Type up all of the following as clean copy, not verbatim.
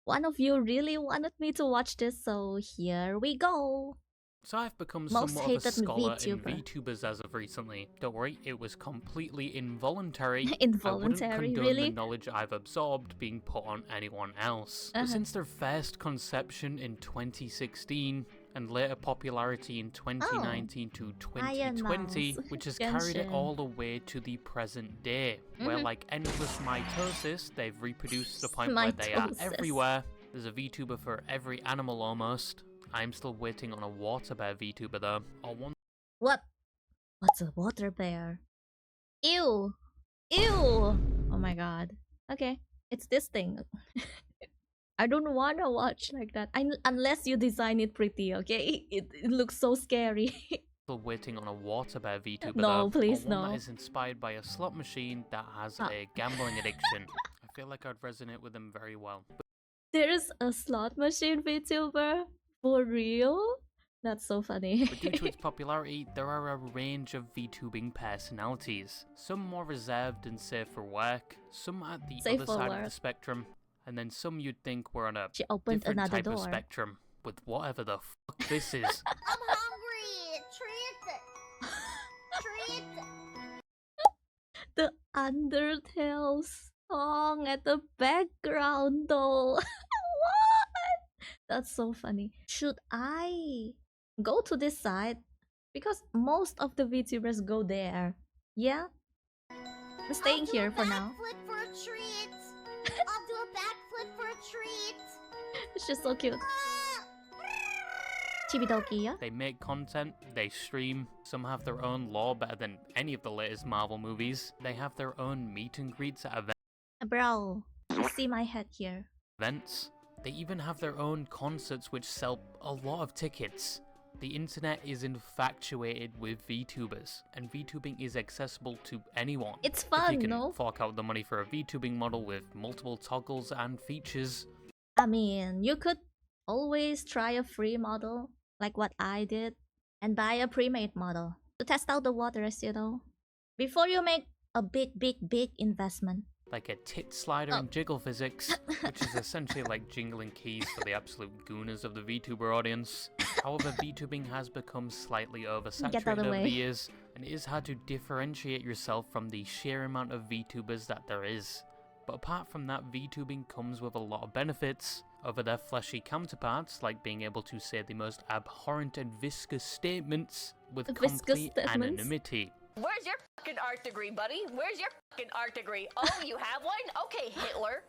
One of you really wanted me to watch this, so here we go. So I've become Most somewhat of a hated scholar in VTuber. VTubers as of recently. Don't worry, it was completely involuntary. Involuntary, I wouldn't condone really? the knowledge I've absorbed being put on anyone else. But since their first conception in 2016 and later popularity in 2019 to 2020, which has carried it all the way to the present day, where like endless mitosis, they've reproduced to the point where they are everywhere. There's a VTuber for every animal almost. I'm still waiting on a water bear VTuber though. Or one. What? What's a water bear? Ew! Ew! Oh my god. Okay, it's this thing. I don't wanna watch like that. Unless you design it pretty, okay? It looks so scary. Still waiting on a water bear VTuber No, though. please, or one no. that is inspired by a slot machine that has a gambling addiction. I feel like I'd resonate with them very well. There's a slot machine VTuber? For real? That's so funny. But due to its popularity, there are a range of VTubing personalities. Some more reserved and safe for work, some at the other side of the spectrum, and then some you'd think were on a different type of spectrum with whatever the fuck this is. I'm hungry! Treat! The Undertale song at the background though. What? That's so funny. Should I go to this side? Because most of the VTubers go there. Yeah? I'm staying here for now. For a treat. I'll do a backflip for a treat. She's so cute. Chibidoki, yeah? They make content, they stream, some have their own lore better than any of the latest Marvel movies. They have their own meet and greets at Bro, you see my head here. events. They even have their own concerts which sell a lot of tickets. The internet is infatuated with VTubers, and VTubing is accessible to anyone. It's If fun, you can no? fork out the money for a VTubing model with multiple toggles and features. I mean, you could always try a free model, like what I did, and buy a pre-made model to test out the waters, you know, before you make a big investment. Like a tit slider and jiggle physics, which is essentially like jingling keys for the absolute gooners of the VTuber audience. However, VTubing has become slightly oversaturated over the years, and it is hard to differentiate yourself from the sheer amount of VTubers that there is. But apart from that, VTubing comes with a lot of benefits over their fleshy counterparts, like being able to say the most abhorrent and viscous statements with complete anonymity. Where's your fucking art degree, buddy? Where's your fucking art degree? Oh, you have one? Okay, Hitler.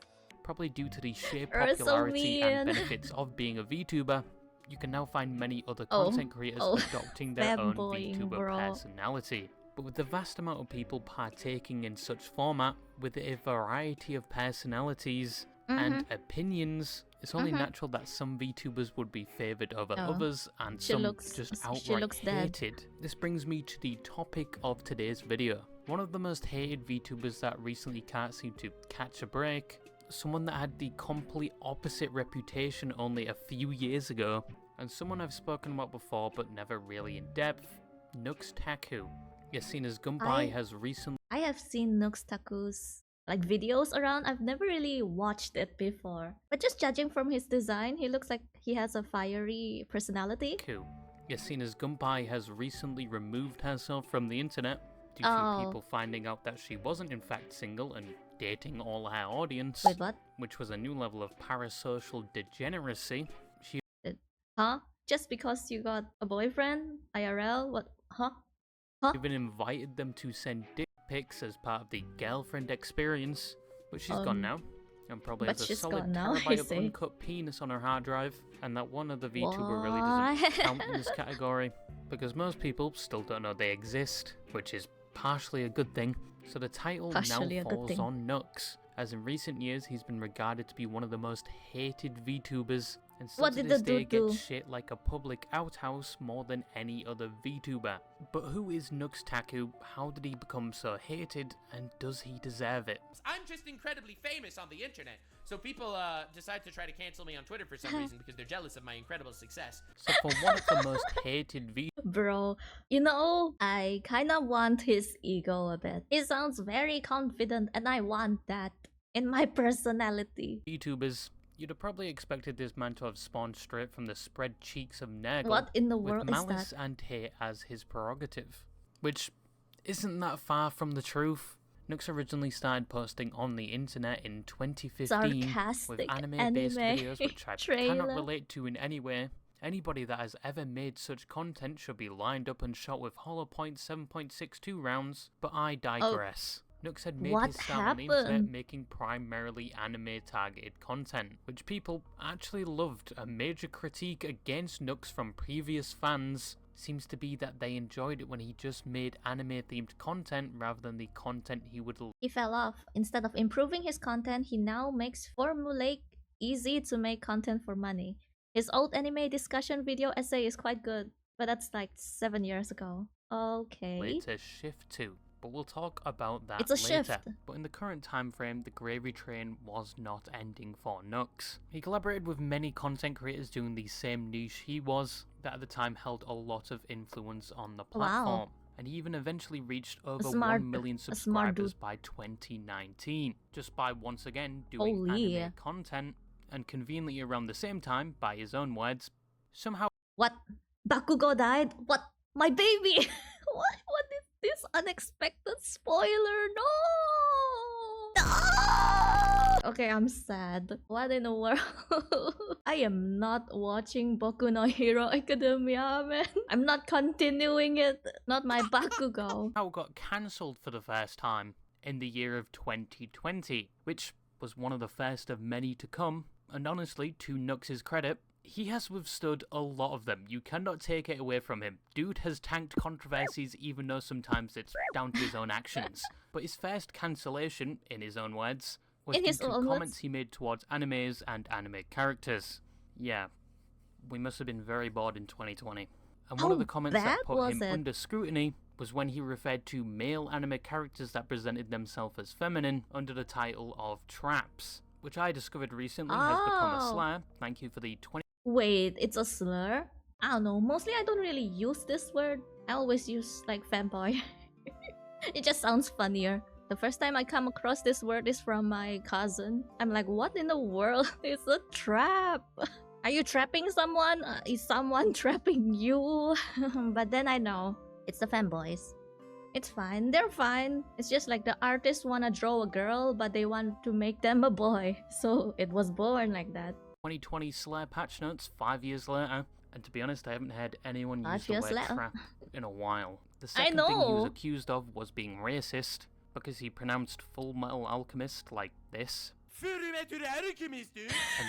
Probably due to the sheer popularity and benefits of being a VTuber, you can now find many other content creators adopting their own VTuber personality. But with the vast amount of people partaking in such format, with a variety of personalities and opinions, it's only natural that some VTubers would be favoured over others and some just outright hated. This brings me to the topic of today's video. One of the most hated VTubers that recently can't seem to catch a break, someone that had the complete opposite reputation only a few years ago, and someone I've spoken about before but never really in depth, Nuxtaku. Yasina's Gunpai has recently... I have seen Nuxtaku's like videos around. I've never really watched it before. But just judging from his design, he looks like he has a fiery personality. Yasina's Gunpai has recently removed herself from the internet due to people finding out that she wasn't in fact single and dating all her audience. Wait, what? Which was a new level of parasocial degeneracy. Huh? Just because you got a boyfriend? IRL? What? Huh? Even invited them to send dick pics as part of the girlfriend experience, but she's gone now, and probably has a solid terabyte of uncut penis on her hard drive, and that one other VTuber really doesn't count in this category, because most people still don't know they exist, which is partially a good thing. So the title now falls on Nux, as in recent years he's been regarded to be one of the most hated VTubers, and still to this day gets shit like a public outhouse more than any other VTuber. But who is Nuxtaku? How did he become so hated? And does he deserve it? I'm just incredibly famous on the internet, so people decide to try to cancel me on Twitter for some reason because they're jealous of my incredible success. So for one of the most hated Bro, you know, I kinda want his ego a bit. He sounds very confident and I want that in my personality. VTubers, You'd have probably expected this man to have spawned straight from the spread cheeks of Nurgle, What in the world with is malice that? and hate as his prerogative. Which isn't that far from the truth. Nux originally started posting on the internet in 2015 with Sarcastic anime-based anime videos which I trailer. cannot relate to in any way. Anybody that has ever made such content should be lined up and shot with hollow point 7.62 rounds, but I digress. Nux had made What his start on the happened? internet making primarily anime-targeted content, which people actually loved. A major critique against Nux from previous fans seems to be that they enjoyed it when he just made anime-themed content rather than the content he would He fell off. Instead of improving his content, he now makes formulaic, easy to make content for money. His old anime discussion video essay is quite good, but that's like 7 years ago. Okay. later shift to. But we'll talk about that It's a later. shift. But in the current time frame, the gravy train was not ending for Nux. He collaborated with many content creators doing the same niche he was, that at the time held a lot of influence on the platform. And he even eventually reached over 1 million subscribers by 2019, just by once again doing anime content. And conveniently around the same time, by his own words, somehow... What? Bakugo died? What? My baby! What is this unexpected spoiler? No! Okay, I'm sad. What in the world? I am not watching Boku no Hero Academia, man. I'm not continuing it. Not my Bakugo. How got cancelled for the first time in the year of 2020, which was one of the first of many to come. And honestly, to Nux's credit, he has withstood a lot of them. You cannot take it away from him. Dude has tanked controversies even though sometimes it's down to his own actions. But his first cancellation, in his own words, was due to comments he made towards animes and anime characters. Yeah, we must have been very bored in 2020. And one of the comments that put him under scrutiny was when he referred to male anime characters that presented themselves as feminine under the title of traps, which I discovered recently has become a slur. Thank you for the 20... Wait, it's a slur? I don't know. Mostly I don't really use this word. I always use like fanboy. It just sounds funnier. The first time I come across this word is from my cousin. I'm like, what in the world is a trap? Are you trapping someone? Is someone trapping you? But then I know it's the fanboys. It's fine. They're fine. It's just like the artists wanna draw a girl, but they want to make them a boy. So it was born like that. 2020 slur patch notes 5 years later. And to be honest, I haven't heard anyone use the word trap in a while. The second thing he was accused of was being racist, because he pronounced Full Metal Alchemist like this. And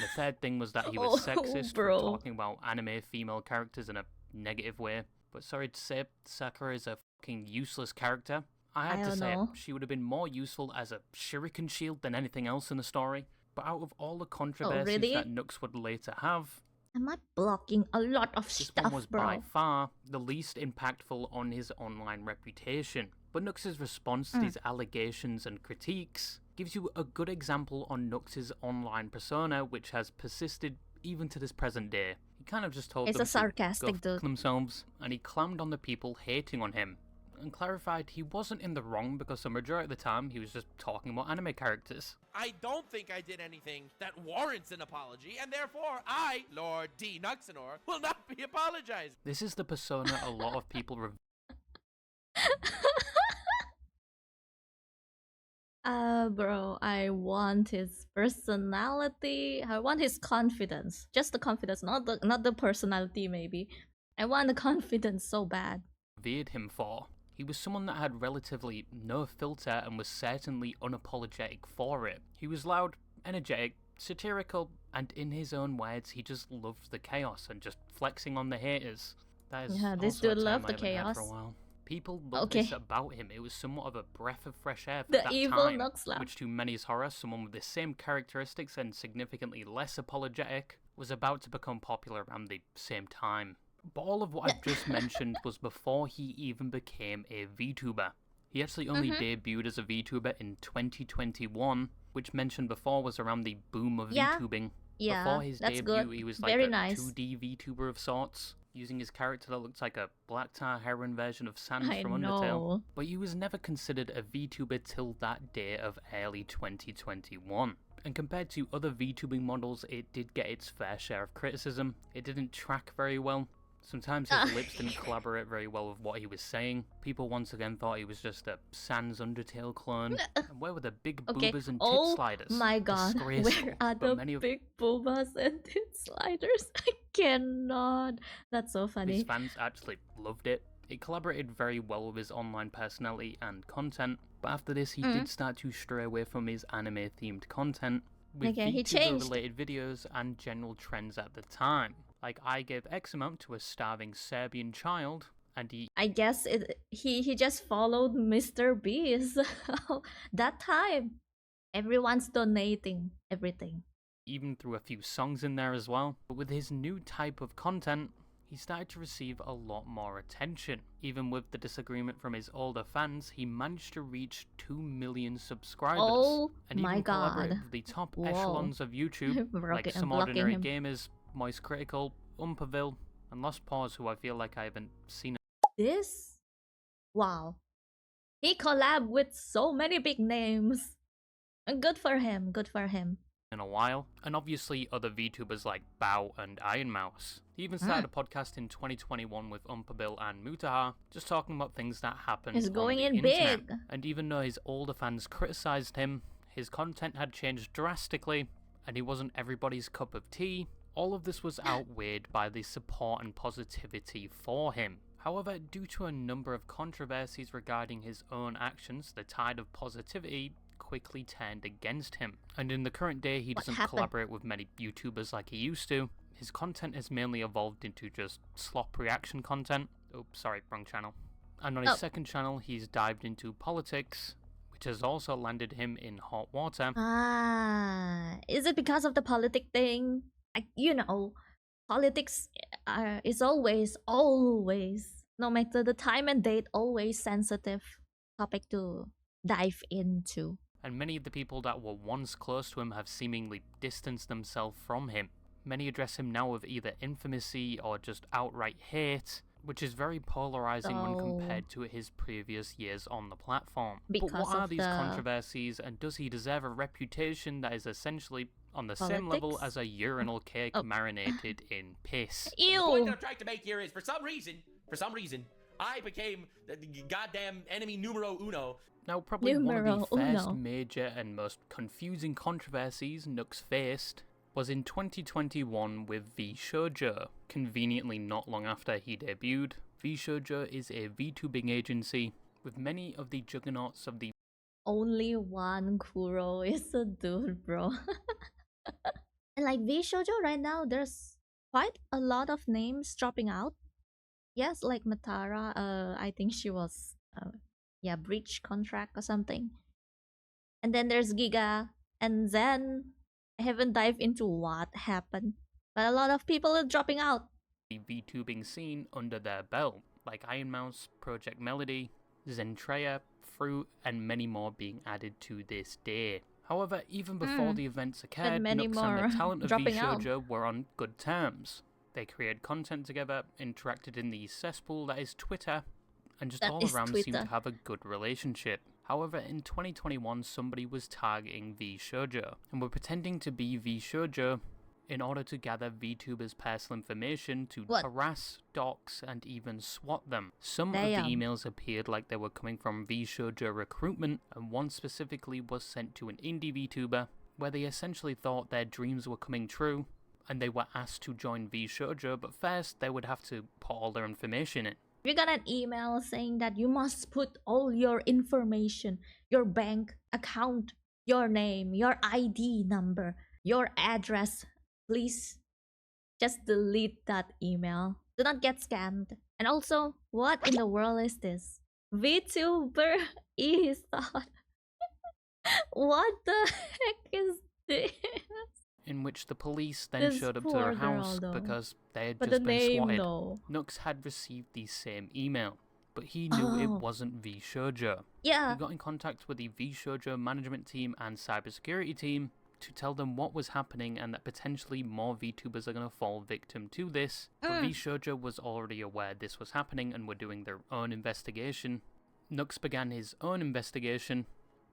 the third thing was that he was sexist for talking about anime female characters in a negative way. But sorry to say, Sakura is a fucking useless character. I had to say it, she would have been more useful as a shuriken shield than anything else in the story. But out of all the controversies that Nux would later have, am I blocking a lot of this stuff, one was by far the least impactful on his online reputation. But Nux's response to these allegations and critiques gives you a good example on Nux's online persona, which has persisted even to this present day. He kind of just told them to go fuck themselves, and he clammed on the people hating on him, and clarified he wasn't in the wrong because the majority of the time he was just talking about anime characters. I don't think I did anything that warrants an apology, and therefore I, Lord D. Nuxanor, will not be apologizing. This is the persona a lot of people bro, I want his personality. I want his confidence. Just the confidence, not the personality maybe. I want the confidence so bad. Revered him for. He was someone that had relatively no filter and was certainly unapologetic for it. He was loud, energetic, satirical, and in his own words, he just loved the chaos and just flexing on the haters. That is this dude loved the chaos. For a while. People loved this about him. It was somewhat of a breath of fresh air for that evil time, which to many's horror, someone with the same characteristics and significantly less apologetic was about to become popular around the same time. But all of what I've just mentioned was before he even became a VTuber. He actually only debuted as a VTuber in 2021, which mentioned before was around the boom of VTubing. Yeah, before his debut, good. He was like a 2D VTuber of sorts, using his character that looks like a black tar heroine version of Sans from Undertale. But he was never considered a VTuber till that day of early 2021. And compared to other VTubing models, it did get its fair share of criticism. It didn't track very well. Sometimes his lips didn't collaborate very well with what he was saying. People once again thought he was just a Sans Undertale clone. And where were the big boobas and tit sliders? Oh my god, where are the big boobas and tit sliders? I cannot. That's so funny. His fans actually loved it. It collaborated very well with his online personality and content. But after this, he did start to stray away from his anime-themed content with VTuber-related videos and general trends at the time. Like, I gave X amount to a starving Serbian child, and I guess he just followed Mr. Beast. That time, everyone's donating everything. Even threw a few songs in there as well. But with his new type of content, he started to receive a lot more attention. Even with the disagreement from his older fans, he managed to reach 2 million subscribers. And even collaborated with the top echelons of YouTube, like Some Ordinary Gamers, Moist Critical, Umperville, and Lost Paws, who I feel like I haven't seen. This? Wow. He collabed with so many big names. Good for him, good for him. In a while, and obviously other VTubers like Bao and Iron Mouse. He even started a podcast in 2021 with Umperville and Mutaha, just talking about things that happened He's going on the in internet. big. And even though his older fans criticized him, his content had changed drastically, and he wasn't everybody's cup of tea. All of this was outweighed by the support and positivity for him. However, due to a number of controversies regarding his own actions, the tide of positivity quickly turned against him. And in the current day, he doesn't collaborate with many YouTubers like he used to. His content has mainly evolved into just slop reaction content. Oh, sorry, wrong channel. And on his second channel, he's dived into politics, which has also landed him in hot water. Is it because of the politic thing? You know, politics is always, no matter the time and date, always sensitive topic to dive into. And many of the people that were once close to him have seemingly distanced themselves from him. Many address him now with either infamousy or just outright hate, which is very polarizing when compared to his previous years on the platform. But what are these controversies, and does he deserve a reputation that is essentially on the same level as a urinal cake marinated in piss? The point that I'm trying to make here is, for some reason, I became the goddamn enemy numero uno. Now, probably one of the first major and most confusing controversies Nux faced was in 2021 with Vshoujo. Conveniently not long after he debuted, Vshoujo is a VTubing agency with many of the juggernauts of the... Only one Kuro is a dude, bro. And like Vshoujo right now, there's quite a lot of names dropping out. Yes, like Matara, I think she was, breach contract or something. And then there's Giga, and then I haven't dived into what happened, but a lot of people are dropping out. The VTubing scene under their belt, like Iron Mouse, Project Melody, Zentreya, Fruit, and many more being added to this day. However, even before the events occurred, Nux and the talent of Vshoujo were on good terms. They created content together, interacted in the cesspool that is Twitter, and just all around seemed to have a good relationship. However, in 2021, somebody was targeting Vshoujo, and were pretending to be Vshoujo in order to gather VTubers' personal information to harass, dox, and even swat them. Some of the emails appeared like they were coming from Vshoujo recruitment, and one specifically was sent to an indie VTuber, where they essentially thought their dreams were coming true, and they were asked to join Vshoujo, but first they would have to put all their information in. We got an email saying that you must put all your information, your bank account, your name, your ID number, your address. Please just delete that email. Do not get scammed. And also, what in the world is this? VTuber is thought. What the heck is this? In which the police then showed up to their house because they had just been swatted. Nux had received the same email, but he knew it wasn't Vshoujo. Yeah. He got in contact with the Vshoujo management team and cybersecurity team to tell them what was happening and that potentially more VTubers are going to fall victim to this. But Vshoujo was already aware this was happening and were doing their own investigation. Nux began his own investigation,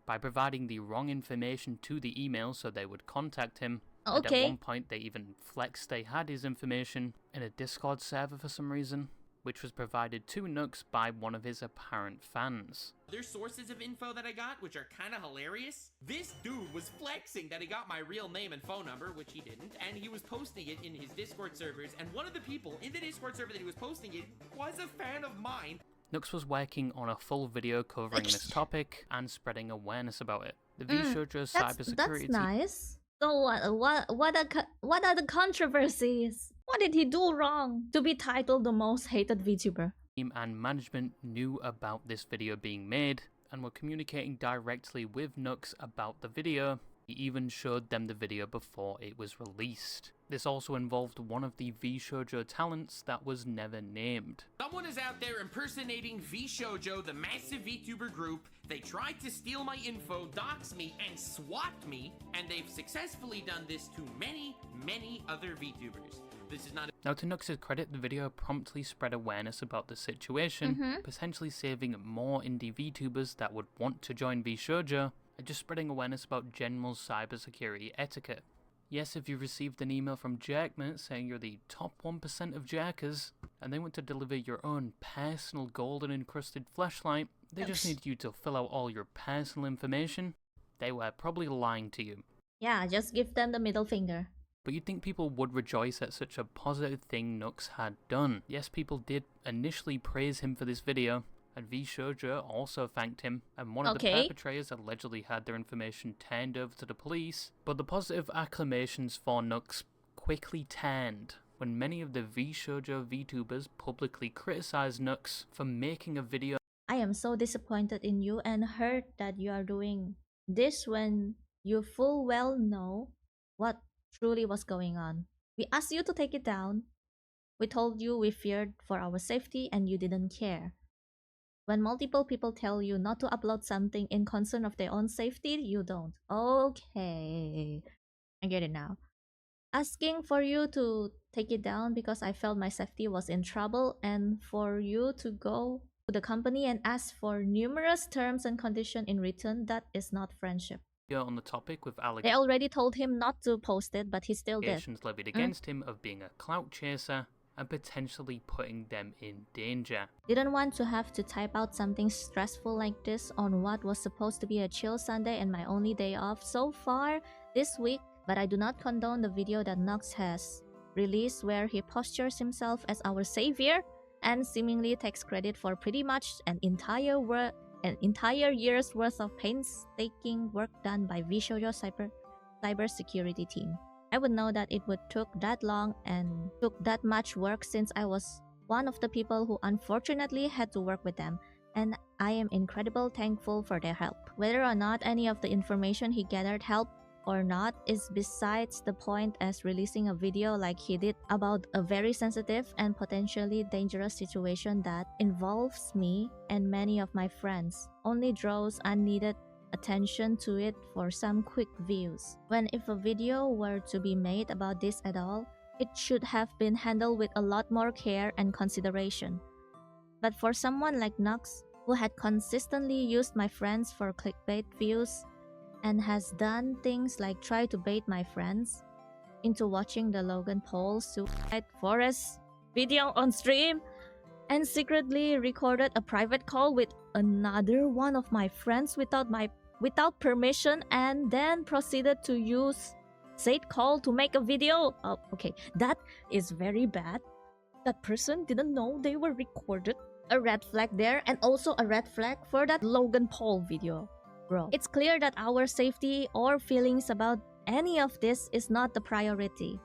by providing the wrong information to the email so they would contact him. Okay. And at one point they even flexed they had his information in a Discord server for some reason, which was provided to Nux by one of his apparent fans. There's sources of info that I got, which are kind of hilarious. This dude was flexing that he got my real name and phone number, which he didn't, and he was posting it in his Discord servers, and one of the people in the Discord server that he was posting it was a fan of mine. Nux was working on a full video covering this topic and spreading awareness about it. The VShojo's cybersecurity That's nice. So what are the controversies? What did he do wrong to be titled the most hated VTuber? Team and management knew about this video being made and were communicating directly with Nux about the video. He even showed them the video before it was released. This also involved one of the VShojo talents that was never named. Someone is out there impersonating VShojo, the massive VTuber group. They tried to steal my info, dox me, and swat me, and they've successfully done this to many, many other VTubers. This is not Now, to Nux's credit, the video promptly spread awareness about the situation, potentially saving more indie VTubers that would want to join VShojo, and just spreading awareness about general cybersecurity etiquette. Yes, if you received an email from Jerkmate saying you're the top 1% of Jerkers, and they want to deliver your own personal golden encrusted flashlight, they just need you to fill out all your personal information, they were probably lying to you. Yeah, just give them the middle finger. But you'd think people would rejoice at such a positive thing Nux had done. Yes, people did initially praise him for this video, and VShojo also thanked him, and one of the perpetrators allegedly had their information turned over to the police, but the positive acclamations for Nux quickly turned when many of the VShojo VTubers publicly criticized Nux for making a video. I am so disappointed in you and hurt that you are doing this when you full well know what truly was going on. We asked you to take it down. We told you we feared for our safety and you didn't care. When multiple people tell you not to upload something in concern of their own safety, you don't. Okay, I get it now. Asking for you to take it down because I felt my safety was in trouble, and for you to go to the company and ask for numerous terms and conditions in return, that is not friendship. On the topic with They already told him not to post it, but he still did. Allegations levied against him of being a clout chaser and potentially putting them in danger. Didn't want to have to type out something stressful like this on what was supposed to be a chill Sunday and my only day off so far this week, but I do not condone the video that Nux has released where he postures himself as our savior and seemingly takes credit for pretty much an entire year's worth of painstaking work done by VShojo cybersecurity team. I would know that it would took that long and took that much work since I was one of the people who unfortunately had to work with them, and I am incredibly thankful for their help. Whether or not any of the information he gathered helped or not is besides the point, as releasing a video like he did about a very sensitive and potentially dangerous situation that involves me and many of my friends only draws unneeded attention to it for some quick views. When if a video were to be made about this at all, it should have been handled with a lot more care and consideration. But for someone like Nux, who had consistently used my friends for clickbait views and has done things like try to bait my friends into watching the Logan Paul Suicide Forest video on stream and secretly recorded a private call with another one of my friends without permission and then proceeded to use said call to make a video. Oh, okay, that is very bad. That person didn't know they were recorded. A red flag there, and also a red flag for that Logan Paul video. Bro, it's clear that our safety or feelings about any of this is not the priority.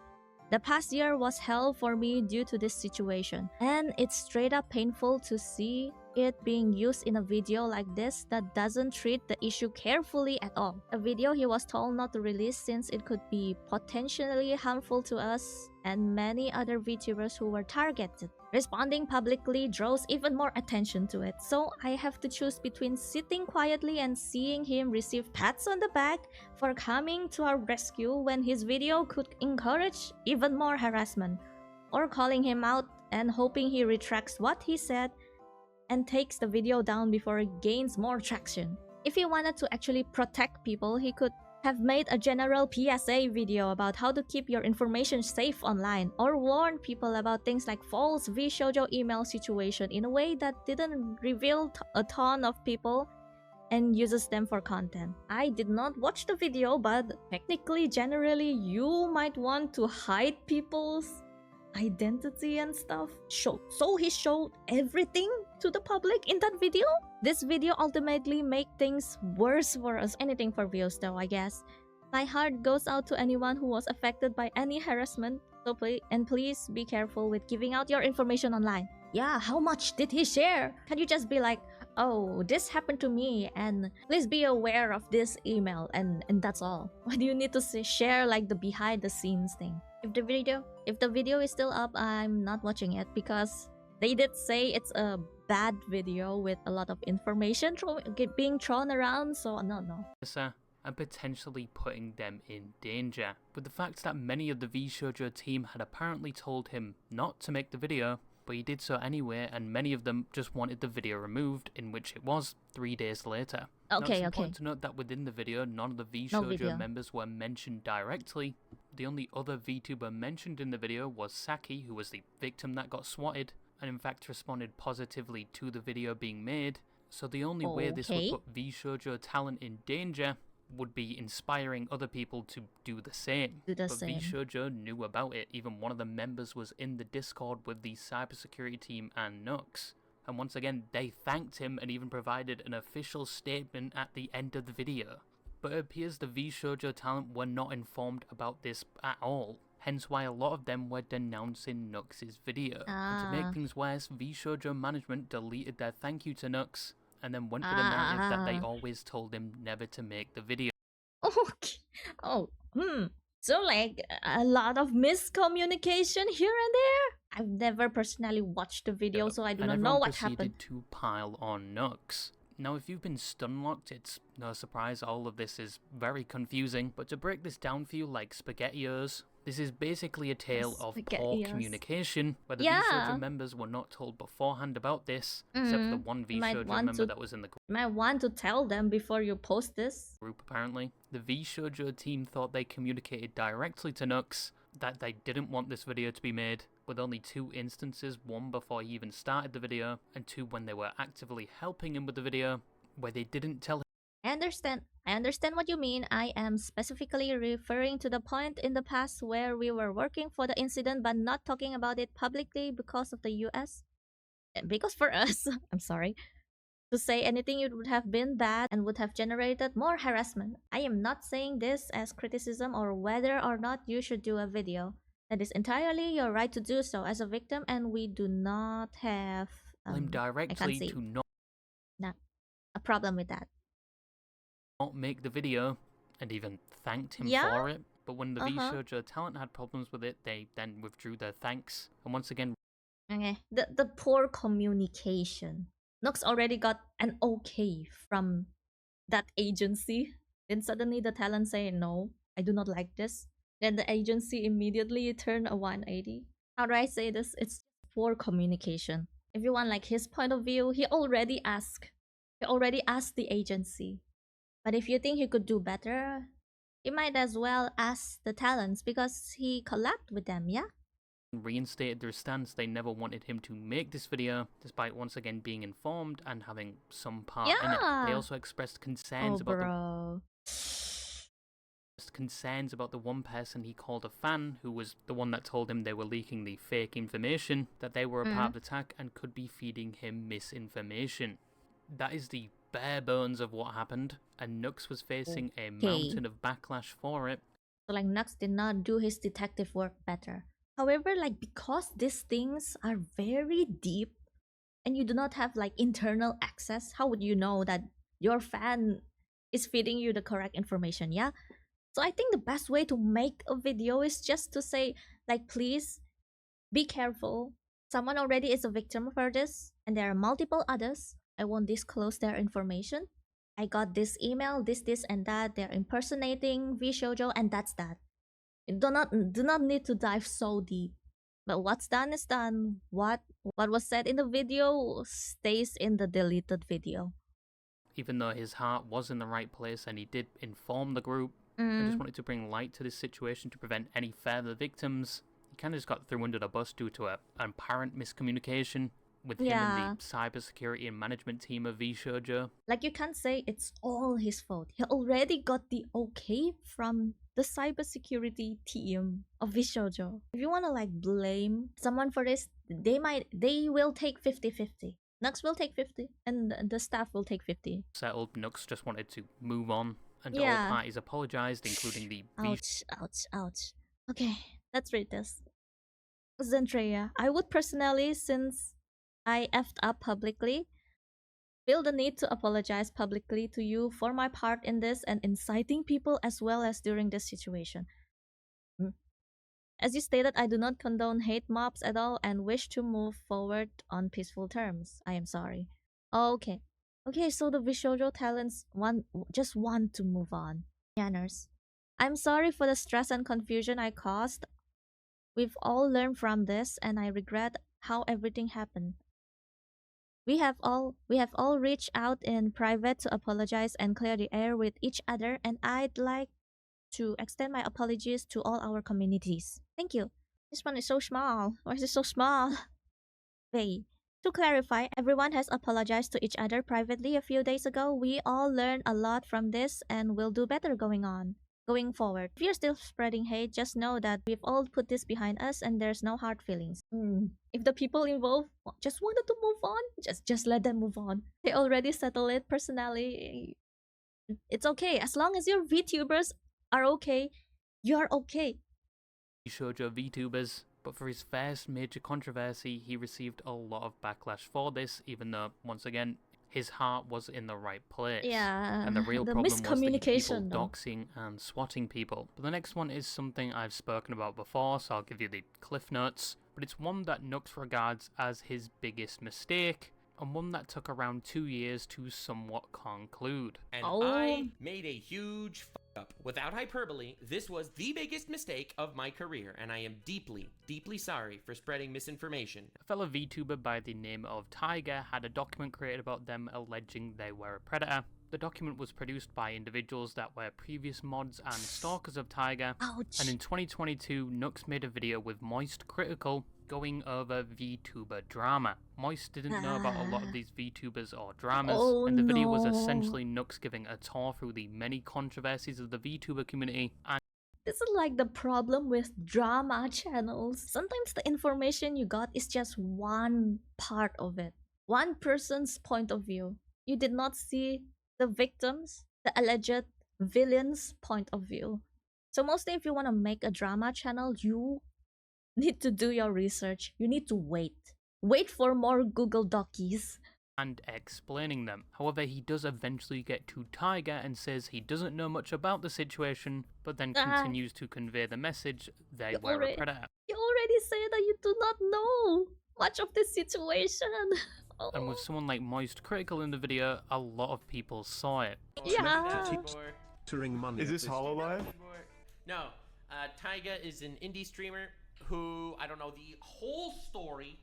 The past year was hell for me due to this situation, and it's straight up painful to see it being used in a video like this that doesn't treat the issue carefully at all. A video he was told not to release since it could be potentially harmful to us and many other VTubers who were targeted. Responding publicly draws even more attention to it, so I have to choose between sitting quietly and seeing him receive pats on the back for coming to our rescue when his video could encourage even more harassment, or calling him out and hoping he retracts what he said and takes the video down before it gains more traction. If he wanted to actually protect people, he could have made a general PSA video about how to keep your information safe online, or warn people about things like false VShojo email situation in a way that didn't reveal a ton of people and uses them for content. I did not watch the video, but technically, generally, you might want to hide people's identity and stuff. So he showed everything to the public in that video? This video ultimately made things worse for us. Anything for views though, I guess. My heart goes out to anyone who was affected by any harassment. So please be careful with giving out your information online. Yeah, how much did he share? Can you just be like, oh, this happened to me and please be aware of this email, and that's all? Why do you need to share like the behind the scenes thing? If the video is still up, I'm not watching it because they did say it's a bad video with a lot of information being thrown around, so no. And potentially putting them in danger. But the fact that many of the VShojo team had apparently told him not to make the video, but he did so anyway, and many of them just wanted the video removed, in which it was 3 days later. Okay, now, it's important to note that within the video, none of the VShojo members were mentioned directly. The only other VTuber mentioned in the video was Saki, who was the victim that got swatted, and in fact responded positively to the video being made. So the only way this would put VShojo talent in danger would be inspiring other people to do the same. But VShojo knew about it. Even one of the members was in the Discord with the cybersecurity team and Nux. And once again, they thanked him and even provided an official statement at the end of the video. But it appears the VShojo talent were not informed about this at all. Hence why a lot of them were denouncing Nux's video. And to make things worse, VShojo management deleted their thank you to Nux, and then went with the narrative that they always told him never to make the video. Okay. So like a lot of miscommunication here and there? I've never personally watched the video, so I do not know what happened. To pile on Nux. Now, if you've been stunlocked, it's no surprise all of this is very confusing, but to break this down for you like SpaghettiOs, this is basically a tale of poor communication, where the VShojo members were not told beforehand about this, except for the one VShojo member that was in the group. You might want to tell them before you post this. Apparently. The VShojo team thought they communicated directly to Nux that they didn't want this video to be made, with only 2 instances, one before he even started the video, and 2 when they were actively helping him with the video, where they didn't tell him. I understand what you mean. I am specifically referring to the point in the past where we were working for the incident but not talking about it publicly because of the US. Because for us, I'm sorry, to say anything it would have been bad and would have generated more harassment. I am not saying this as criticism or whether or not you should do a video. That is entirely your right to do so as a victim, and we do not have directly to not a problem with that. Not make the video and even thanked him for it, but when the VShojo talent had problems with it, they then withdrew their thanks. And once again, the poor communication. Nux already got an okay from that agency, then suddenly the talent say, no, I do not like this. Then the agency immediately turned a 180. How do I say this? It's poor communication. If you want like his point of view, he already asked the agency. But if you think he could do better, you might as well ask the talents because he collabed with them, yeah? Reinstated their stance. They never wanted him to make this video, despite once again being informed and having some part in it. They also expressed concerns about concerns about the one person he called a fan, who was the one that told him they were leaking the fake information, that they were a part of the attack and could be feeding him misinformation. That is the bare bones of what happened, and Nux was facing a mountain of backlash for it. So like Nux did not do his detective work better. However, like because these things are very deep and you do not have like internal access, how would you know that your fan is feeding you the correct information, yeah? So I think the best way to make a video is just to say like, please be careful. Someone already is a victim for this and there are multiple others. I won't disclose their information. I got this email, this and that. They're impersonating VShojo, and that's that. You do not need to dive so deep. But what's done is done. What was said in the video stays in the deleted video. even though his heart was in the right place and he did inform the group. I just wanted to bring light to this situation to prevent any further victims. He kind of just got thrown under the bus due to an apparent miscommunication with him and the cybersecurity and management team of VShoujo. Like, you can't say it's all his fault. He already got the okay from the cybersecurity team of VShoujo. If you want to like blame someone for this, they will take 50-50. Nux will take 50 and the staff will take 50. Settled, Nux just wanted to move on, and all parties apologized, including the Ouch. Okay, let's read this. Zentreya, I would personally, since I effed up publicly, feel the need to apologize publicly to you for my part in this and inciting people as well as during this situation. As you stated, I do not condone hate mobs at all and wish to move forward on peaceful terms. I am sorry. Okay, so the VShoujo talents just want to move on. Yanners, I'm sorry for the stress and confusion I caused. We've all learned from this and I regret how everything happened. We have all reached out in private to apologize and clear the air with each other, and I'd like to extend my apologies to all our communities. Thank you. This one is so small. Why is it so small? Wait. To clarify, everyone has apologized to each other privately a few days ago. We all learned a lot from this and will do better going forward. If you're still spreading hate, just know that we've all put this behind us and there's no hard feelings. If the people involved just wanted to move on, just let them move on. They already settled it personally. It's okay. As long as your VTubers are okay, you're okay. VShoujo VTubers, but for his first major controversy, he received a lot of backlash for this, even though, once again, his heart was in the right place. Yeah, and the real problem was the people though. doxing and swatting people. But the next one is something I've spoken about before, so I'll give you the cliff notes. But it's one that Nux regards as his biggest mistake, and one that took around 2 years to somewhat conclude. And I made a huge fuck up. Without hyperbole, this was the biggest mistake of my career, and I am deeply, deeply sorry for spreading misinformation. A fellow VTuber by the name of Tiger had a document created about them alleging they were a predator. The document was produced by individuals that were previous mods and stalkers of Tiger. Ouch. And in 2022, Nux made a video with Moist Critical going over VTuber drama. Moist didn't know about a lot of these VTubers or dramas, and the video was essentially Nux giving a tour through the many controversies of the VTuber community. And this is like the problem with drama channels. Sometimes the information you got is just one part of it. One person's point of view. You did not see the victims, the alleged villains' point of view. So mostly if you want to make a drama channel, you need to do your research. You need to wait. Wait for more Google Docies. And explaining them. However, he does eventually get to Tiger and says he doesn't know much about the situation, but then continues to convey the message they were a predator. You already said that you do not know much of this situation. And with someone like Moist Critical in the video, a lot of people saw it. Yeah. Is this HoloLive? No. Taiga is an indie streamer who, I don't know the whole story,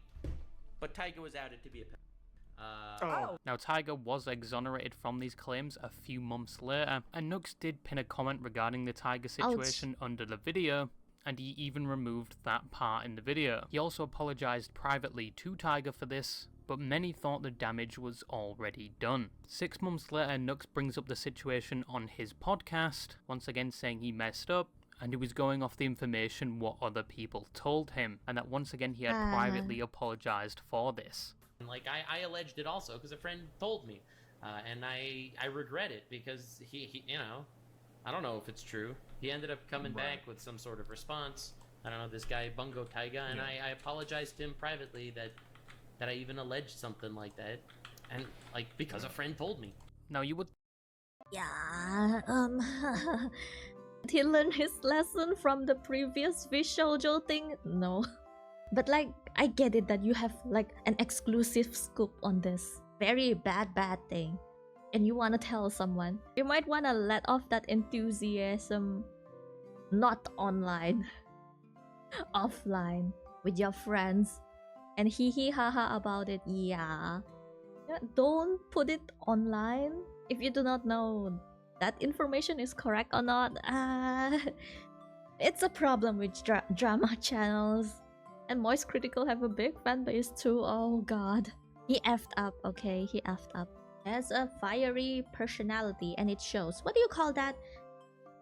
but Taiga was outed to be a pedophile. Now, Tiger was exonerated from these claims a few months later, and Nux did pin a comment regarding the Tiger situation under the video, and he even removed that part in the video. He also apologized privately to Tiger for this, but many thought the damage was already done. 6 months later, Nux brings up the situation on his podcast, once again saying he messed up, and he was going off the information what other people told him, and that once again he had privately apologized for this. Like, I alleged it also because a friend told me, and I regret it because he, you know, I don't know if it's true. He ended up coming back with some sort of response. I don't know, this guy Bungo Taiga, and I apologized to him privately that I even alleged something like that, and like because a friend told me. Now you would. Yeah. He learned his lesson from the previous VShoujo thing? No. But like, I get it that you have like an exclusive scoop on this very bad thing, and you want to tell someone. You might want to let off that enthusiasm not online, offline, with your friends, and hee hee ha ha about it. Yeah. Don't put it online. if you do not know that information is correct or not, it's a problem with drama channels. And Moist Critical have a big fan base too. Oh god. He effed up, okay? He effed up. Has a fiery personality and it shows. What do you call that?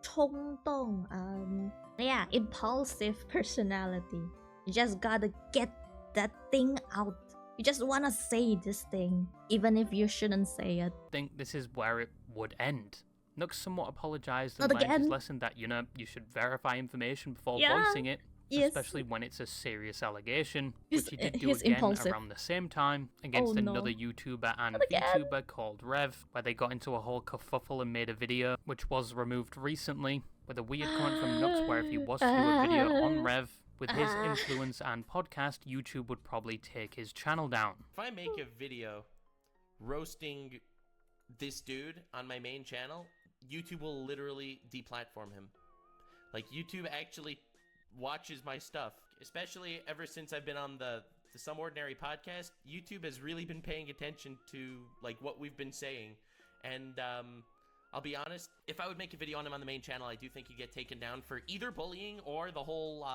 冲动. Yeah, impulsive personality. You just gotta get that thing out. You just wanna say this thing, even if you shouldn't say it. I think this is where it would end. Nux somewhat apologized and learned his lesson that, you know, you should verify information before voicing it. Yes. Especially when it's a serious allegation, which he did do again around the same time against another YouTuber and VTuber called Rev, where they got into a whole kerfuffle and made a video, which was removed recently, with a weird comment from Nux where if he was to do a video on Rev, with his influence and podcast, YouTube would probably take his channel down. If I make a video roasting this dude on my main channel, YouTube will literally deplatform him. Like, YouTube actually watches my stuff, especially ever since I've been on the Some Ordinary podcast. YouTube has really been paying attention to like what we've been saying, and I'll be honest, if I would make a video on him on the main channel, I do think he'd get taken down for either bullying or the whole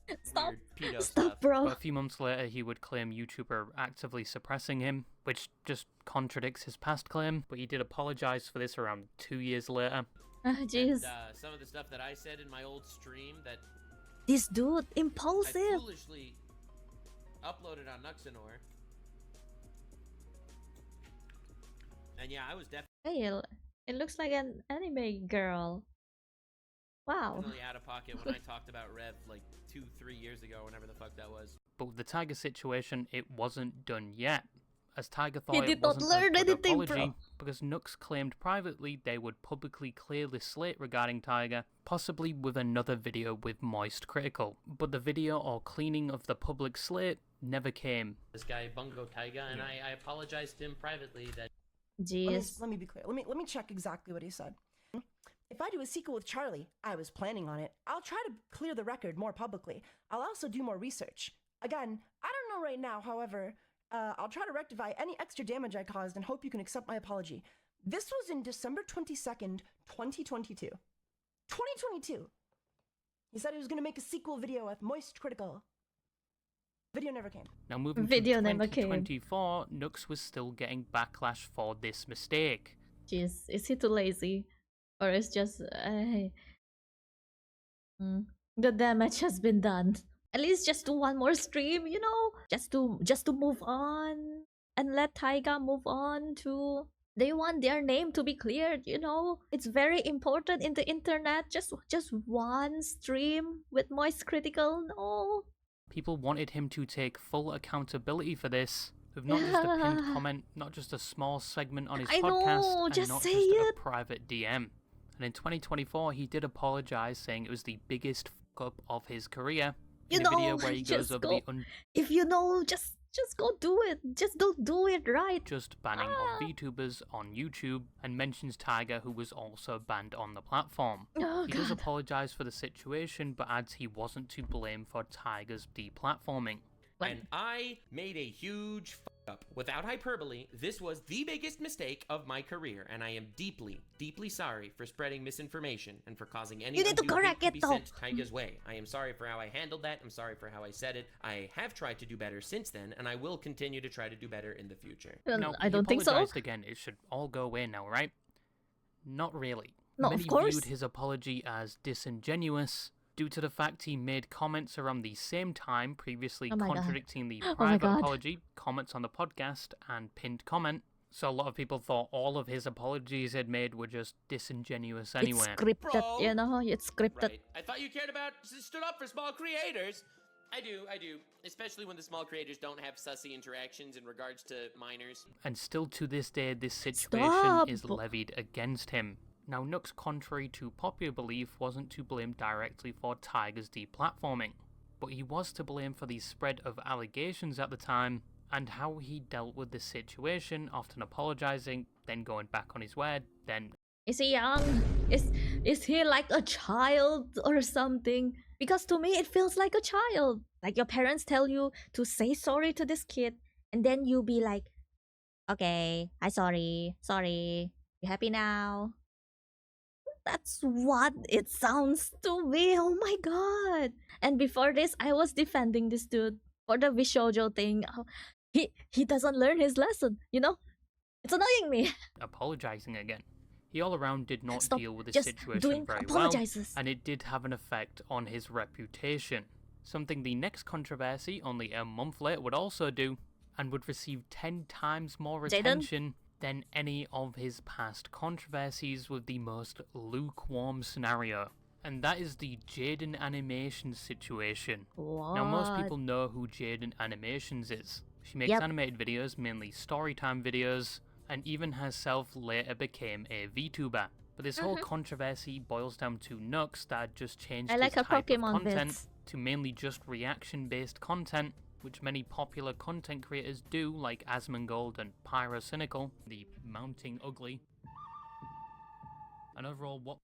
weird pedo stuff. Bro. But a few months later, he would claim YouTube are actively suppressing him, which just contradicts his past claim. But he did apologize for this around 2 years later. Jeez. Some of the stuff that I said in my old stream that this dude impulsive. I foolishly uploaded on Nuxanor. And yeah, I was definitely it looks like an anime girl. Wow. Definitely out of pocket when I talked about Rev like 2-3 years ago, whenever the fuck that was. But with the Tiger situation, it wasn't done yet, as Tiger thought he did it not wasn't learn a good anything, apology, bro. because Nux claimed privately they would publicly clear the slate regarding Tiger, possibly with another video with Moist Critical. But the video or cleaning of the public slate never came. This guy Bungo Taiga, and I apologized to him privately that. Jeez. Let me be clear. Let me check exactly what he said. If I do a sequel with Charlie, I was planning on it. I'll try to clear the record more publicly. I'll also do more research. Again, I don't know right now, however. I'll try to rectify any extra damage I caused and hope you can accept my apology. This was in December 22nd, 2022. 2022! He said he was going to make a sequel video with Moist Critical. Video never came. Now moving to 2024, Nux was still getting backlash for this mistake. Jeez, is he too lazy? Or is just... the damage has been done. At least just do one more stream, you know? Just to move on. And let Taiga move on too. They want their name to be cleared, you know? It's very important in the internet. Just one stream with Moist Critical, no. People wanted him to take full accountability for this. With not just a pinned comment, not just a small segment on his podcast, and not just a private DM. And in 2024, he did apologize, saying it was the biggest fuck up of his career. In a video where he goes over if you know, just go do it. Just don't do it right. Just banning of VTubers on YouTube, and mentions Tiger, who was also banned on the platform. He does apologize for the situation, but adds he wasn't to blame for Tiger's deplatforming. And I made a huge fuck up. Without hyperbole, this was the biggest mistake of my career, and I am deeply, deeply sorry for spreading misinformation and for causing anyone to be sent Tiger's way. I am sorry for how I handled that. I'm sorry for how I said it. I have tried to do better since then, and I will continue to try to do better in the future. No, I don't think so. Again, it should all go away now, right? Not really. No, Many of course. viewed his apology as disingenuous, due to the fact he made comments around the same time, previously contradicting the private apology, comments on the podcast, and pinned comment. So a lot of people thought all of his apologies he'd made were just disingenuous anyway. It's scripted, you know? It's scripted. Right. I thought you cared about, stood up for small creators. I do. Especially when the small creators don't have sussy interactions in regards to minors. And still to this day, this situation is levied against him. Now, Nux, contrary to popular belief, wasn't to blame directly for Tiger's deplatforming, but he was to blame for the spread of allegations at the time, and how he dealt with the situation, often apologizing, then going back on his word, then... Is he young? Is he like a child or something? Because to me, it feels like a child. Like your parents tell you to say sorry to this kid, and then you be like, okay, sorry. You happy now? That's what it sounds to me. Oh my god. And before this, I was defending this dude for the Vishojo thing. Oh, he doesn't learn his lesson, you know? It's annoying me. Apologizing again. He all around did not Stop deal with the just situation doing very apologizes. well, and it did have an effect on his reputation. Something the next controversy, only a month later, would also do, and would receive 10 times more attention than any of his past controversies, with the most lukewarm scenario. And that is the Jaden Animations situation. What? Now, most people know who Jaden Animations is. She makes animated videos, mainly storytime videos, and even herself later became a VTuber. But this whole controversy boils down to Nux that had just changed his type Pokemon of content bits. to mainly just reaction-based content, which many popular content creators do, like Asmongold and Pyrocynical, the Mounting Ugly. And overall, what...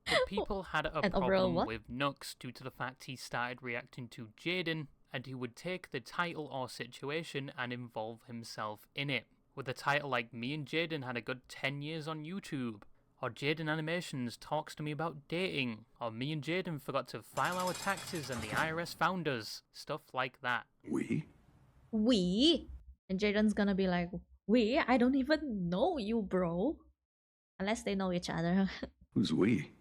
But people had a problem with Nux due to the fact he started reacting to Jaden, and he would take the title or situation and involve himself in it. With a title like "Me and Jaden had a good 10 years on YouTube," or "Jaden Animations talks to me about dating," or "Me and Jaden forgot to file our taxes and the IRS found us." Stuff like that. We? And Jaden's gonna be like, we? I don't even know you, bro. Unless they know each other. Who's we?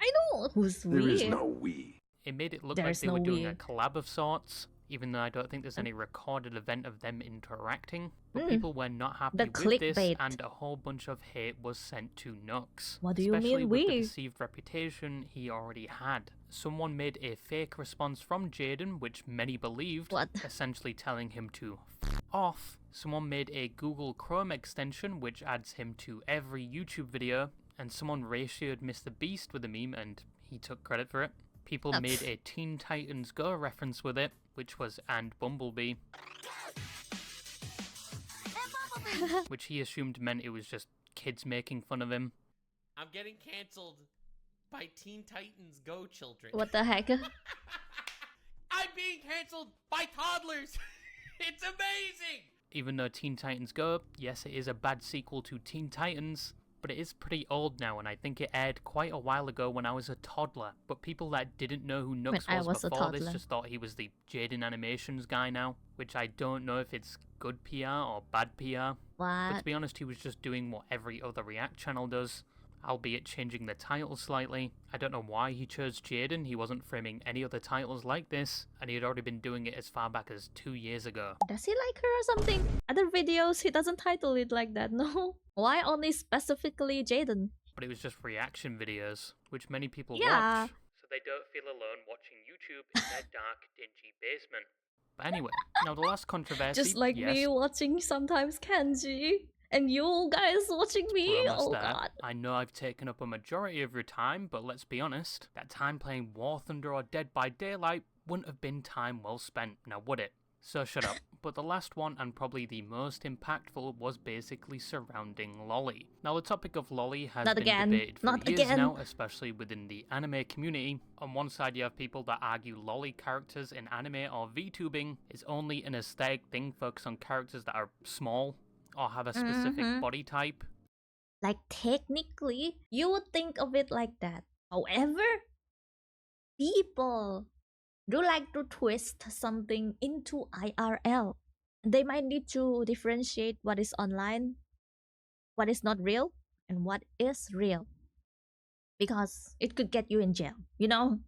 I know who's we. There is no we. It made it look like they were doing a collab of sorts, even though I don't think there's any recorded event of them interacting. But people were not happy with this, and a whole bunch of hate was sent to Nux. What do you especially mean with the perceived reputation he already had. Someone made a fake response from Jaden, which many believed, essentially telling him to f off. Someone made a Google Chrome extension, which adds him to every YouTube video, and someone ratioed Mr. Beast with a meme, and he took credit for it. People made a Teen Titans Go reference with it, which was "and Bumblebee," which he assumed meant it was just kids making fun of him. I'm getting cancelled by Teen Titans Go children. What the heck? I'm being cancelled by toddlers. It's amazing. Even though Teen Titans Go, yes, it is a bad sequel to Teen Titans, but it is pretty old now, and I think it aired quite a while ago when I was a toddler. But people that didn't know who Nux was before this just thought he was the Jaden Animations guy now, which I don't know if it's good PR or bad PR. But to be honest, he was just doing what every other React channel does, albeit changing the title slightly. I don't know why he chose Jaden. He wasn't framing any other titles like this, and he had already been doing it as far back as 2 years ago. Does he like her or something? Other videos, he doesn't title it like that, no? Why only specifically Jaden? But it was just reaction videos, which many people watch, so they don't feel alone watching YouTube in their dark, dingy basement. But anyway, now the last controversy... Just like me watching sometimes Kenji. And you guys watching me? Oh god. I know I've taken up a majority of your time, but let's be honest, that time playing War Thunder or Dead by Daylight wouldn't have been time well spent, now would it? So shut up. But the last one, and probably the most impactful, was basically surrounding Lolly. Now the topic of Lolly has been debated for years now, especially within the anime community. On one side you have people that argue Lolly characters in anime or VTubing is only an aesthetic thing focused on characters that are small, or have a specific body type. Like, technically, you would think of it like that. However, people do like to twist something into IRL. They might need to differentiate what is online, what is not real, and what is real. Because it could get you in jail, you know?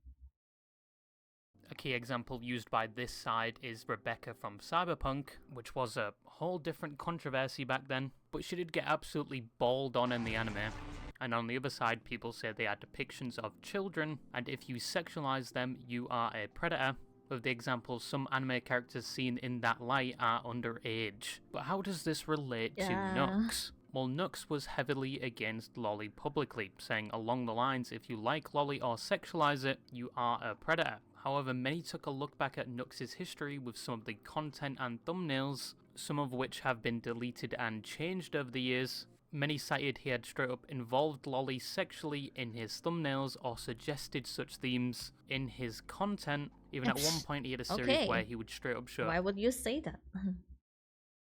A key example used by this side is Rebecca from Cyberpunk, which was a whole different controversy back then, but she did get absolutely balled on in the anime. And on the other side, people say they are depictions of children, and if you sexualize them, you are a predator. With the example, some anime characters seen in that light are underage. But how does this relate to Nux? Well, Nux was heavily against Lolly publicly, saying along the lines, if you like Lolly or sexualize it, you are a predator. However, many took a look back at Nux's history with some of the content and thumbnails, some of which have been deleted and changed over the years. Many cited he had straight up involved Lolly sexually in his thumbnails or suggested such themes in his content. Even at one point he had a series where he would straight up show... Why would you say that?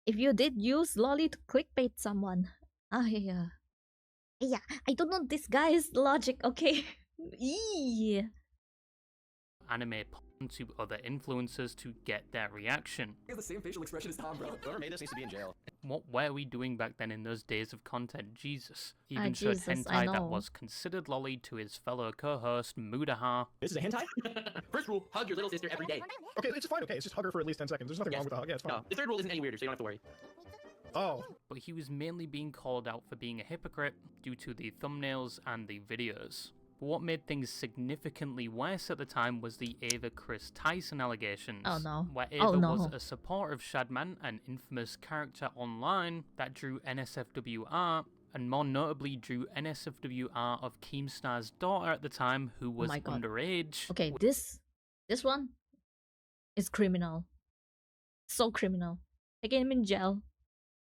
If you did use Lolly to clickbait someone, Yeah. Yeah, I don't know this guy's logic, okay? Eee. Anime porn to other influencers to get their reaction. He has the same facial expression as Tom, bro. Whoever made this needs to be in jail. What were we doing back then in those days of content? Jesus. He even Jesus, showed I hentai that know. was considered lolly to his fellow co-host Mudaha. This is a hentai? First rule, hug your little sister every day. Okay, it's fine. Okay, it's just hug her for at least 10 seconds. There's nothing wrong with the hug. Yeah, it's fine. No, the third rule isn't any weirder, so you don't have to worry. Oh. But he was mainly being called out for being a hypocrite due to the thumbnails and the videos. But what made things significantly worse at the time was the Ava Chris Tyson allegations. Oh no. Where Ava Oh no. was a supporter of Shadman, an infamous character online that drew NSFWR, and more notably drew NSFWR of Keemstar's daughter at the time, who was my God. underage. Okay, this one is criminal. So criminal. Taking him in jail.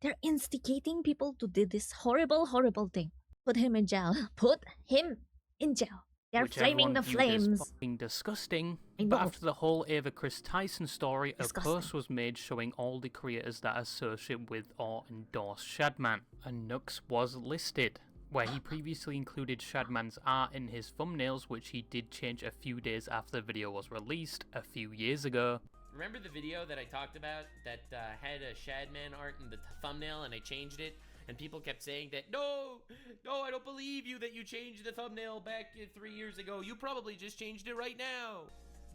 They're instigating people to do this horrible, horrible thing. Put him in jail. Put him in jail. They're Which flaming the everyone viewed as flames. fucking disgusting. I But know. after the whole Ava Chris Tyson story, a Disgusting. post was made showing all the creators that associate with or endorse Shadman, and Nux was listed, where he previously included Shadman's art in his thumbnails, which he did change a few days after the video was released a few years ago. Remember the video that I talked about that had a Shadman art in the thumbnail and I changed it? And people kept saying that, no, I don't believe you that you changed the thumbnail back 3 years ago. You probably just changed it right now.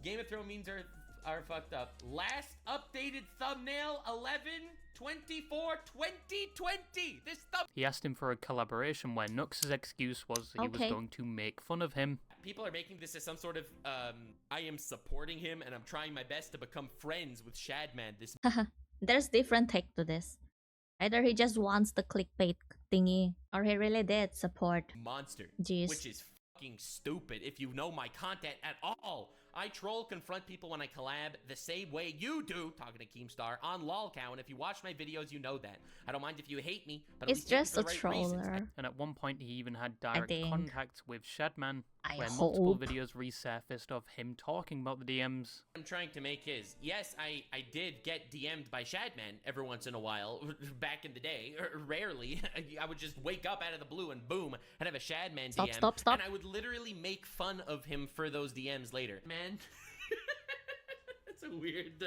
Game of Thrones memes are fucked up. Last updated thumbnail, 11/24/2020. This thumb. He asked him for a collaboration where Nux's excuse was he was Okay. going to make fun of him. People are making this as some sort of, I am supporting him and I'm trying my best to become friends with Shadman. This There's different take to this. Either he just wants the clickbait thingy, or he really did support. monster, Jeez. which is fucking stupid if you know my content at all. I troll confront people when I collab the same way you do, talking to Keemstar, on LOLCow, and if you watch my videos, you know that. I don't mind if you hate me, but at It's least hate me just for a the right reasons. troller. And at one point he even had direct think. contact with Shadman, I where multiple hope. videos resurfaced of him talking about the DMs. I'm trying to make his. Yes, I did get DM'd by Shadman every once in a while, back in the day, rarely. I would just wake up out of the blue and boom, I'd have a Shadman Stop, DM. stop, stop. And I would literally make fun of him for those DMs later. Man. That's a weird,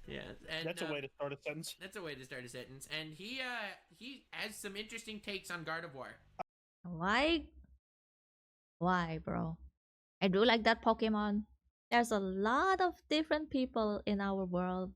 yeah. And, That's a way to start a sentence. That's a way to start a sentence. And he has some interesting takes on Gardevoir. Why? Why, bro? I do like that Pokemon. There's a lot of different people in our world.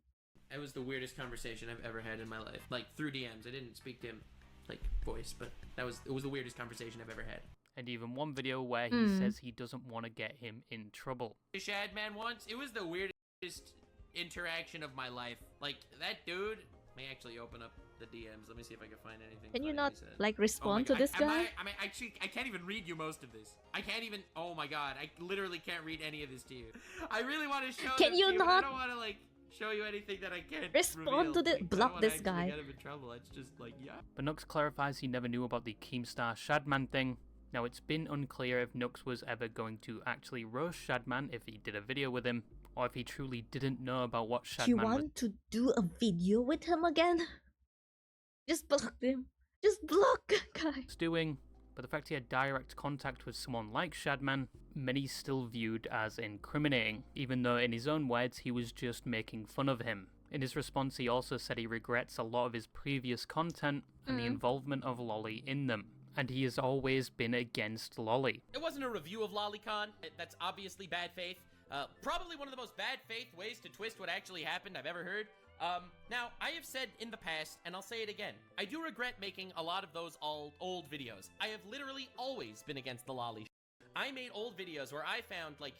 It was the weirdest conversation I've ever had in my life. Like, through DMs. I didn't speak to him, like, voice, but it was the weirdest conversation I've ever had. And even one video where he says he doesn't want to get him in trouble. Shadman once, it was the weirdest interaction of my life. Like, that dude may actually open up the DMs. Let me see if I can find anything. Can you funny not, he said. like, Oh my respond to God, this guy? I can't even read you most of this. I can't even. Oh my God, I literally can't read any of this to you. I really want to show. Can them you to you, but I not don't want to like show you anything that I can't. Respond to reveal. the- Like, I block don't wanna this actually guy. Get him in trouble. It's just like yeah. But Nux clarifies he never knew about the Keemstar Shadman thing. Now it's been unclear if Nux was ever going to actually roast Shadman if he did a video with him, or if he truly didn't know about what Shadman You was want to do a video with him again? Just block him. Just block, guy. doing. But the fact he had direct contact with someone like Shadman, many still viewed as incriminating, even though in his own words he was just making fun of him. In his response he also said he regrets a lot of his previous content and the involvement of Lolly in them. And he has always been against Lolly. It wasn't a review of Lolicon. That's obviously bad faith. Probably one of the most bad faith ways to twist what actually happened I've ever heard. Now, I have said in the past, and I'll say it again, I do regret making a lot of those old videos. I have literally always been against the lolly. I made old videos where I found, like,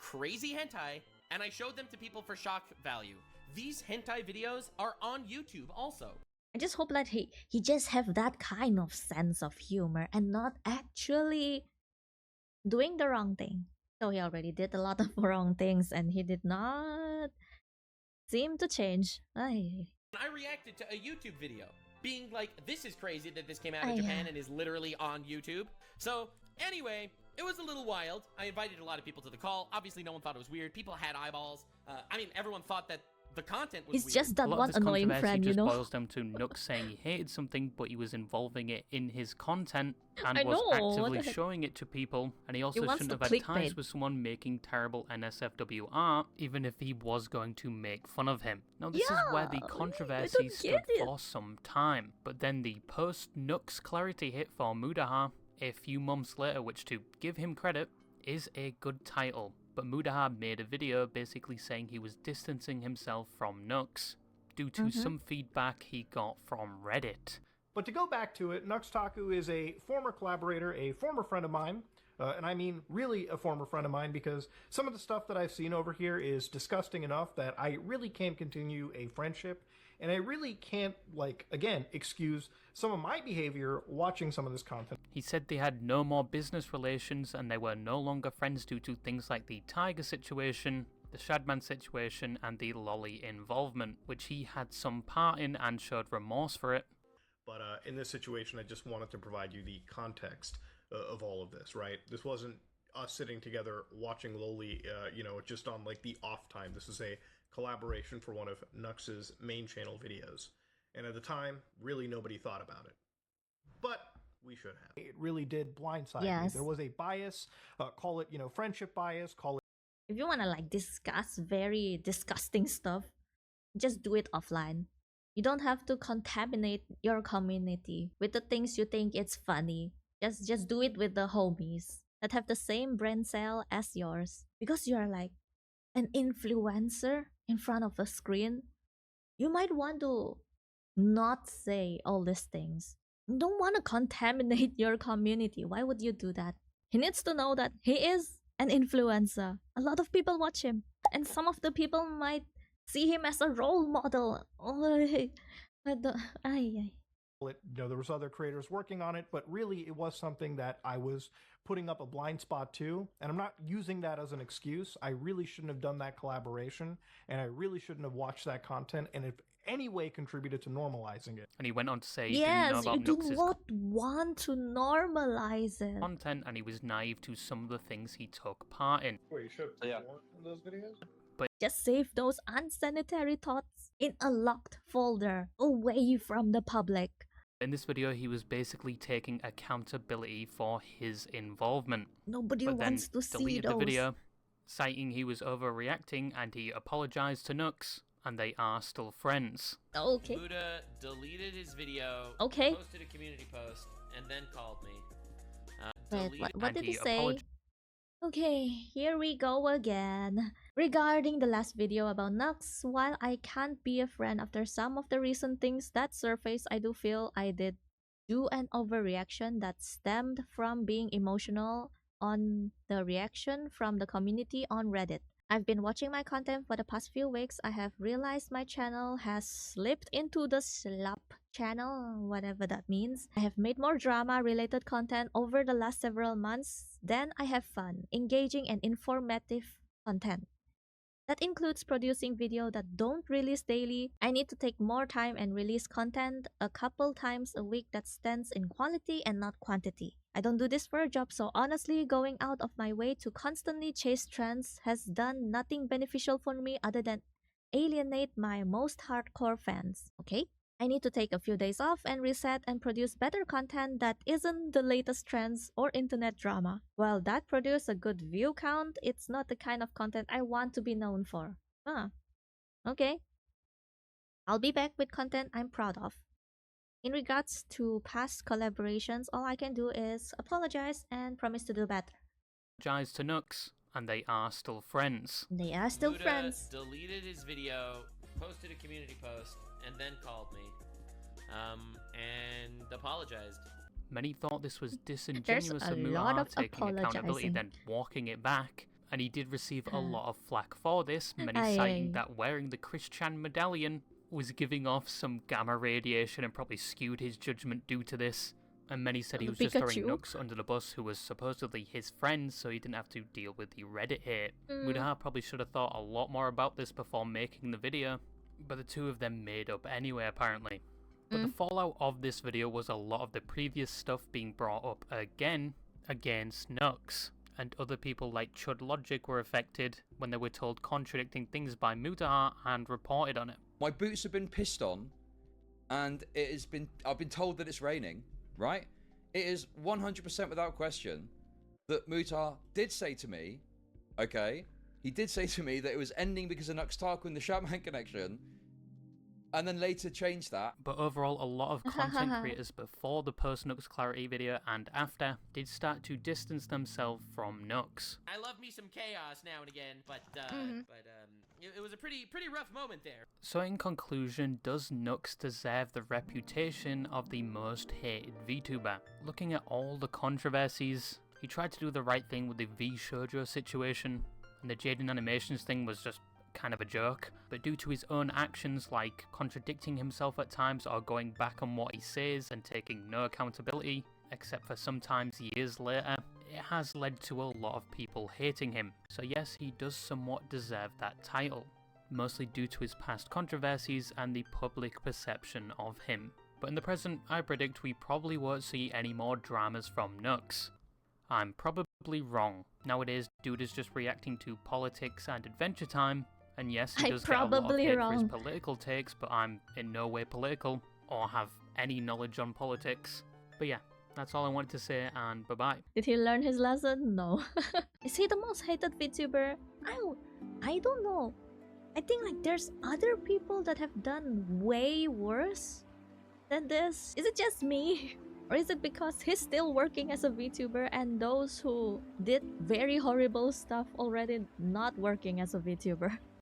crazy hentai, and I showed them to people for shock value. These hentai videos are on YouTube also. I just hope that he just have that kind of sense of humor and not actually doing the wrong thing. So he already did a lot of wrong things and he did not seem to change. Ay. I reacted to a YouTube video, being like, this is crazy that this came out of Yeah. Japan and is literally on YouTube. So, anyway, it was a little wild. I invited a lot of people to the call. Obviously, no one thought it was weird. People had eyeballs. I mean, everyone thought that The content was He's weird. just that A lot one of this annoying controversy friend, you just know. boils down to Nux saying he hated something, but he was involving it in his content and I was know, what actively the heck? shoulding it to people. And he also wants shouldn't to have had ties clickbait. with someone making terrible NSFW art, even if he was going to make fun of him. Now, this is where the Yeah, I controversy don't stood get it. for some time, but then the post-Nux clarity hit for Mudaha a few months later, which, to give him credit, is a good title. But Mudaha made a video basically saying he was distancing himself from Nux due to some feedback he got from Reddit. But to go back to it, Nuxtaku is a former collaborator, a former friend of mine, and I mean really a former friend of mine, because some of the stuff that I've seen over here is disgusting enough that I really can't continue a friendship, and I really can't, excuse some of my behavior watching some of this content. He said they had no more business relations and they were no longer friends due to things like the Tiger situation, the Shadman situation, and the Lolly involvement, which he had some part in and showed remorse for it. But in this situation, I just wanted to provide you the context of all of this, right? This wasn't us sitting together watching Loli, just on like the off time. This is a collaboration for one of Nux's main channel videos. And at the time, really nobody thought about it. But we should have. It really did blindside me. Yes. There was a bias, call it, friendship bias, call it. If you wanna like discuss very disgusting stuff, just do it offline. You don't have to contaminate your community with the things you think it's funny. Just do it with the homies that have the same brain cell as yours. Because you are like an influencer in front of a screen, you might want to not say all these things. You don't want to contaminate your community. Why would you do that? He needs to know that he is an influencer. A lot of people watch him, and some of the people might see him as a role model. There was other creators working on it, but really it was something that I was putting up a blind spot to, and I'm not using that as an excuse. I really shouldn't have done that collaboration, and I really shouldn't have watched that content, and if any way contributed to normalizing it. And he went on to say he yes, didn't know you about do Nux's not want to normalize it. content, and he was naive to some of the things he took part in. Wait, you showed Yeah. more in those videos? Just save those unsanitary thoughts in a locked folder away from the public. In this video, he was basically taking accountability for his involvement. Nobody But then wants to see deleted those. the video, citing he was overreacting, and he apologized to Nux, and they are still friends. Okay. Buddha deleted his video, Okay. posted a community post, and then called me. Wait, what and did he he say? Okay, here we go again. Regarding the last video about Nux, while I can't be a friend after some of the recent things that surfaced, I do feel I did do an overreaction that stemmed from being emotional on the reaction from the community on Reddit. I've been watching my content for the past few weeks. I have realized my channel has slipped into the slop channel, whatever that means. I have made more drama-related content over the last several months. Then I have fun, engaging and informative content. That includes producing videos that don't release daily. I need to take more time and release content a couple times a week that stands in quality and not quantity. I don't do this for a job, so honestly, going out of my way to constantly chase trends has done nothing beneficial for me other than alienate my most hardcore fans, okay? I need to take a few days off and reset and produce better content that isn't the latest trends or internet drama. While that produces a good view count, it's not the kind of content I want to be known for. Okay. I'll be back with content I'm proud of. In regards to past collaborations, all I can do is apologize and promise to do better. Apologized to Nux, and they are still friends. They are still Buddha friends. deleted his video, posted a community post, and then called me. And apologized. Many thought this was disingenuous a of lot Mudaha of taking accountability, apologizing. then walking it back. And he did receive a lot of flack for this, many Aye, citing aye. that wearing the Christian medallion was giving off some gamma radiation and probably skewed his judgment due to this. And many said he The was just throwing Pikachu. Nux under the bus, who was supposedly his friend, so he didn't have to deal with the Reddit hate. Mm. Mudaha probably should have thought a lot more about this before making the video, but the two of them made up anyway, apparently. But the fallout of this video was a lot of the previous stuff being brought up again against Nux. and other people like Chud Logic were affected when they were told contradicting things by Mutahar and reported on it. My boots have been pissed on, and I've been told that it's raining, right? It is 100% without question that Mutahar did say to me, okay, he did say to me that it was ending because of Nux Tarquin, the Shaman connection, and then later changed that. But overall, a lot of content creators before the post-Nux Clarity video and after did start to distance themselves from Nux. I love me some chaos now and again, but it was a pretty rough moment there. So in conclusion, does Nux deserve the reputation of the most hated VTuber? Looking at all the controversies, he tried to do the right thing with the V-Shoujo situation, and the Jaden Animations thing was just kind of a joke, but due to his own actions like contradicting himself at times or going back on what he says and taking no accountability, except for sometimes years later, it has led to a lot of people hating him. So yes, he does somewhat deserve that title, mostly due to his past controversies and the public perception of him. But in the present, I predict we probably won't see any more dramas from Nux. I'm probably wrong. Nowadays, dude is just reacting to politics and Adventure Time. And yes, he does get a lot of hate for his political takes, but I'm in no way political or have any knowledge on politics. But yeah, that's all I wanted to say, and bye-bye. Did he learn his lesson? No. Is he the most hated VTuber? I don't know. I think like there's other people that have done way worse than this. Is it just me? Or is it because he's still working as a VTuber and those who did very horrible stuff already not working as a VTuber?